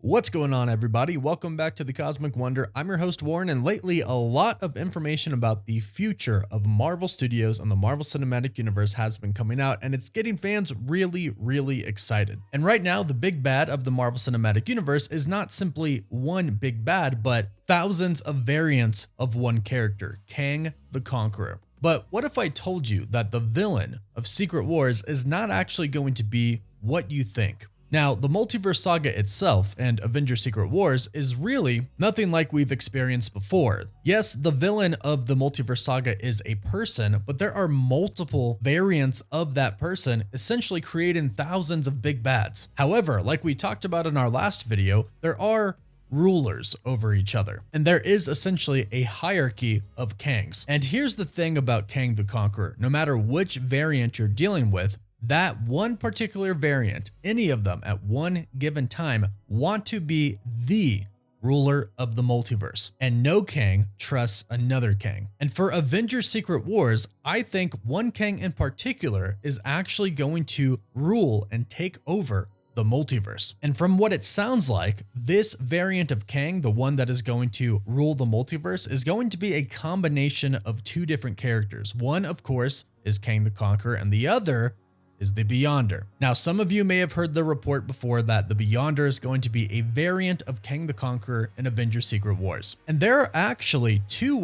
What's going on, everybody? Welcome back to the Cosmic Wonder. I'm your host, Warren, and lately a lot of information about the future of Marvel Studios and the Marvel Cinematic Universe has been coming out, and it's getting fans really excited. And right now, the big bad of the Marvel Cinematic Universe is not simply one big bad, but thousands of variants of one character, Kang the Conqueror. But what if I told you that the villain of Secret Wars is not actually going to be what you think? Now, the multiverse saga itself and Avengers Secret Wars is really nothing like we've experienced before. Yes, the villain of the multiverse saga is a person, but there are multiple variants of that person, essentially creating thousands of big bads. However, like we talked about in our last video, there are rulers over each other, and there is essentially a hierarchy of Kangs. And here's the thing about Kang the Conqueror: no matter which variant you're dealing with, that one particular variant, any of them at one given time, want to be the ruler of the multiverse, and no Kang trusts another Kang. And for Avengers Secret Wars, I think one Kang in particular is actually going to rule and take over the multiverse. And from what it sounds like, this variant of Kang, the one that is going to rule the multiverse, is going to be a combination of two different characters. One, of course, is Kang the Conqueror, and the other is the Beyonder. Now, some of you may have heard the report before that the Beyonder is going to be a variant of Kang the Conqueror in Avengers Secret Wars. And there are actually two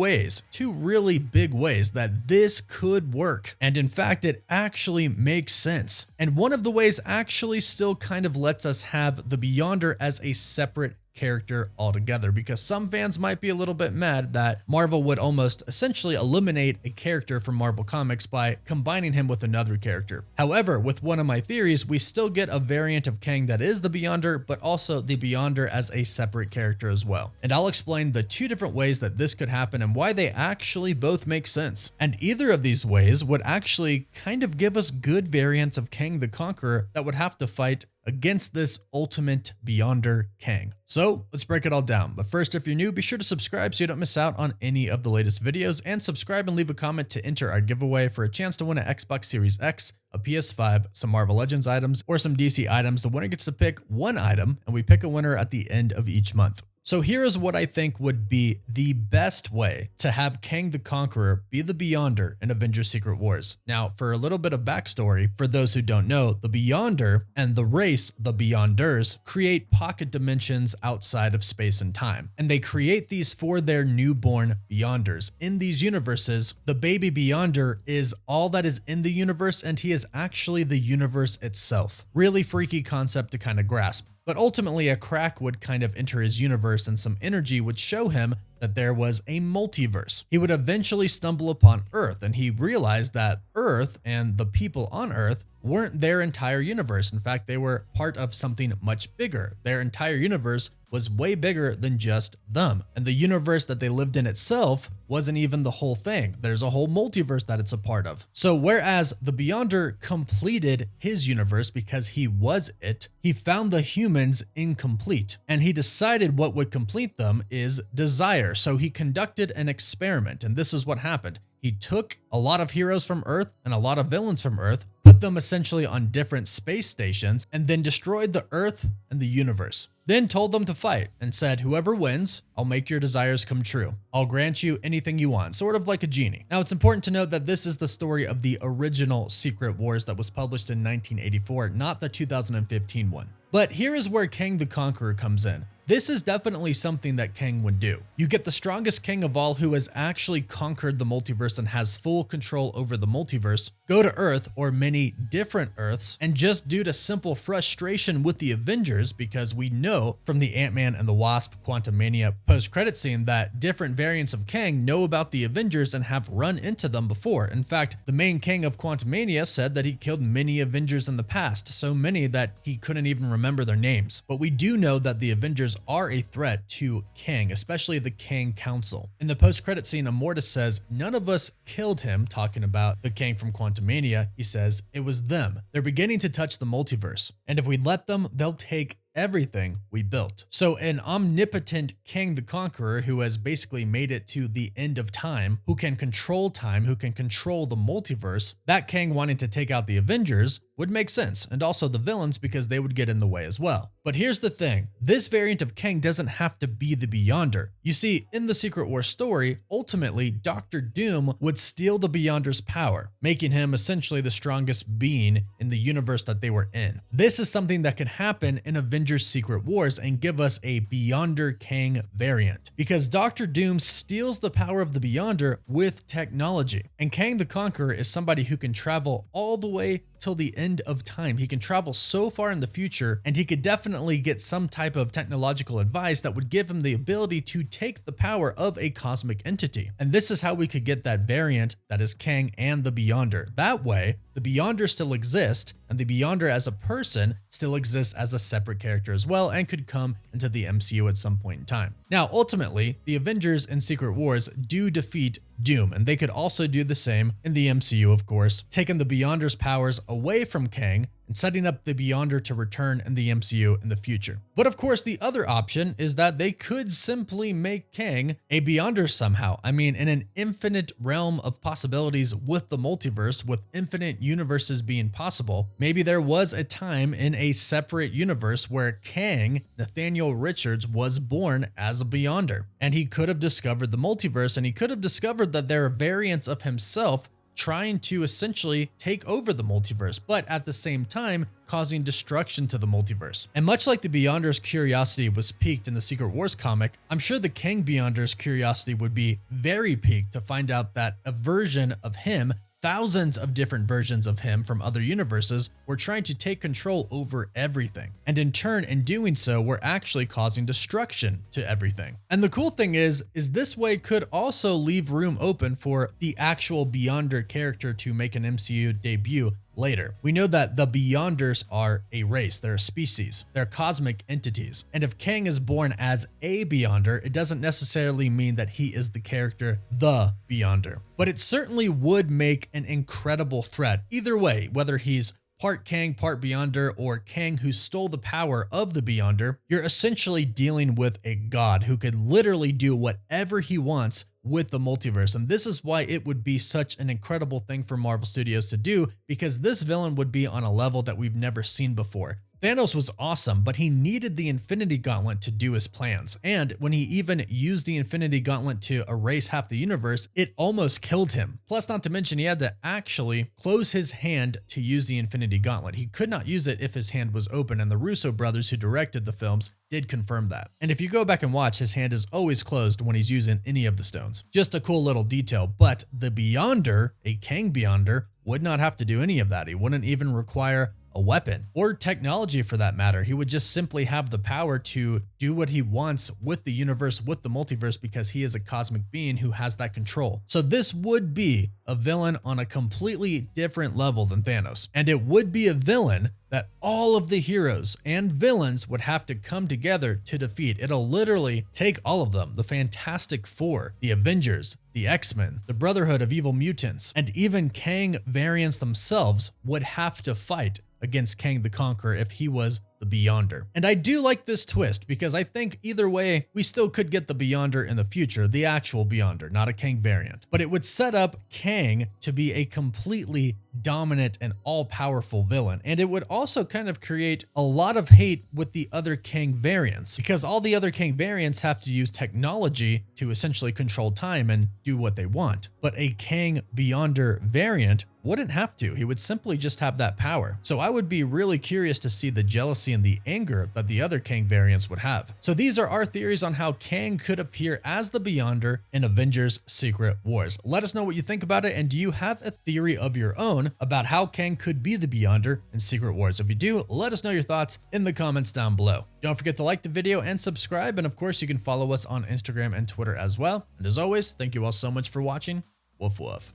really big ways that this could work. And in fact, it actually makes sense. And one of the ways actually still kind of lets us have the Beyonder as a separate character altogether, because some fans might be a little bit mad that Marvel would almost essentially eliminate a character from Marvel Comics by combining him with another character. However, with one of my theories, we still get a variant of Kang that is the Beyonder, but also the Beyonder as a separate character as well. And I'll explain the two different ways that this could happen and why they actually both make sense. And either of these ways would actually kind of give us good variants of Kang the Conqueror that would have to fight against this ultimate Beyonder Kang. So let's break it all down. But first, if you're new, be sure to subscribe so you don't miss out on any of the latest videos, and subscribe and leave a comment to enter our giveaway for a chance to win an Xbox Series X, a PS5, some Marvel Legends items, or some DC items. The winner gets to pick one item, and we pick a winner at the end of each month. So here is what I think would be the best way to have Kang the Conqueror be the Beyonder in Avengers Secret Wars. Now, for a little bit of backstory, for those who don't know, the Beyonder and the race, the Beyonders, create pocket dimensions outside of space and time. And they create these for their newborn Beyonders. In these universes, the baby Beyonder is all that is in the universe, and he is actually the universe itself. Really freaky concept to kind of grasp. But ultimately, a crack would kind of enter his universe, and some energy would show him that there was a multiverse. He would eventually stumble upon Earth, and he realized that Earth and the people on Earth weren't their entire universe. In fact, they were part of something much bigger. Their entire universe was way bigger than just them. And the universe that they lived in itself wasn't even the whole thing. There's a whole multiverse that it's a part of. So whereas the Beyonder completed his universe because he was it, he found the humans incomplete. And he decided what would complete them is desire. So he conducted an experiment, and this is what happened. He took a lot of heroes from Earth and a lot of villains from Earth, put them essentially on different space stations, and then destroyed the Earth and the universe. Then told them to fight and said, whoever wins, I'll make your desires come true. I'll grant you anything you want, sort of like a genie. Now, it's important to note that this is the story of the original Secret Wars that was published in 1984, not the 2015 one. But here is where Kang the Conqueror comes in. This is definitely something that Kang would do. You get the strongest Kang of all, who has actually conquered the multiverse and has full control over the multiverse, go to Earth, or many different Earths, and just due to simple frustration with the Avengers, because we know from the Ant-Man and the Wasp Quantumania post-credit scene that different variants of Kang know about the Avengers and have run into them before. In fact, the main Kang of Quantumania said that he killed many Avengers in the past, so many that he couldn't even remember their names. But we do know that the Avengers are a threat to Kang, especially the Kang Council. In the post-credit scene, Immortus says, "None of us killed him," talking about the Kang from Quantumania. He says, "It was them. They're beginning to touch the multiverse. And if we let them, they'll take everything we built. So an omnipotent Kang the Conqueror who has basically made it to the end of time, who can control time, who can control the multiverse, that Kang wanting to take out the Avengers would make sense, and also the villains because they would get in the way as well. But here's the thing, this variant of Kang doesn't have to be the Beyonder. You see, in the Secret Wars story, ultimately Doctor Doom would steal the Beyonder's power, making him essentially the strongest being in the universe that they were in. This is something that could happen in Avengers Secret Wars and give us a Beyonder Kang variant, because Doctor Doom steals the power of the Beyonder with technology, and Kang the Conqueror is somebody who can travel all the way till the end of time. He can travel so far in the future, and he could definitely get some type of technological advice that would give him the ability to take the power of a cosmic entity. And this is how we could get that variant that is Kang and the Beyonder. That way, the Beyonder still exists, and the Beyonder as a person still exists as a separate character as well, and could come into the MCU at some point in time. Now, ultimately, the Avengers in Secret Wars do defeat Doom, and they could also do the same in the MCU, of course, taking the Beyonder's powers away from Kang and setting up the Beyonder to return in the MCU in the future. But of course, the other option is that they could simply make Kang a Beyonder somehow. I mean, in an infinite realm of possibilities with the multiverse, with infinite universes being possible, maybe there was a time in a separate universe where Kang, Nathaniel Richards, was born as a Beyonder, and he could have discovered the multiverse, and he could have discovered that there are variants of himself trying to essentially take over the multiverse, but at the same time causing destruction to the multiverse. And much like the Beyonder's curiosity was piqued in the Secret Wars comic, I'm sure the Kang Beyonder's curiosity would be very piqued to find out that a version of him, thousands of different versions of him from other universes, were trying to take control over everything. And in turn, in doing so, we're actually causing destruction to everything. And the cool thing is this way could also leave room open for the actual Beyonder character to make an MCU debut later. We know that the Beyonders are a race, they're a species, they're cosmic entities. And if Kang is born as a Beyonder, it doesn't necessarily mean that he is the character, the Beyonder. But it certainly would make an incredible threat. Either way, whether he's part Kang, part Beyonder, or Kang who stole the power of the Beyonder, you're essentially dealing with a god who could literally do whatever he wants with the multiverse. And this is why it would be such an incredible thing for Marvel Studios to do, because this villain would be on a level that we've never seen before. Thanos was awesome, but he needed the Infinity Gauntlet to do his plans. And when he even used the Infinity Gauntlet to erase half the universe, it almost killed him. Plus, not to mention, he had to actually close his hand to use the Infinity Gauntlet. He could not use it if his hand was open, and the Russo brothers who directed the films did confirm that. And if you go back and watch, his hand is always closed when he's using any of the stones. Just a cool little detail. But the Beyonder, a Kang Beyonder, would not have to do any of that. He wouldn't even require a weapon or technology for that matter. He would just simply have the power to do what he wants with the universe, with the multiverse, because he is a cosmic being who has that control. So this would be a villain on a completely different level than Thanos. And it would be a villain that all of the heroes and villains would have to come together to defeat. It'll literally take all of them, the Fantastic Four, the Avengers, the X-Men, the Brotherhood of Evil Mutants, and even Kang variants themselves would have to fight against Kang the Conqueror if he was the Beyonder. And I do like this twist because I think either way, we still could get the Beyonder in the future, the actual Beyonder, not a Kang variant. But it would set up Kang to be a completely dominant and all-powerful villain. And it would also kind of create a lot of hate with the other Kang variants, because all the other Kang variants have to use technology to essentially control time and do what they want. But a Kang Beyonder variant wouldn't have to. He would simply just have that power. So I would be really curious to see the jealousy and the anger that the other Kang variants would have. So these are our theories on how Kang could appear as the Beyonder in Avengers Secret Wars. Let us know what you think about it, and do you have a theory of your own about how Kang could be the Beyonder in Secret Wars? If you do, let us know your thoughts in the comments down below. Don't forget to like the video and subscribe, and of course you can follow us on Instagram and Twitter as well. And as always, thank you all so much for watching. Woof woof.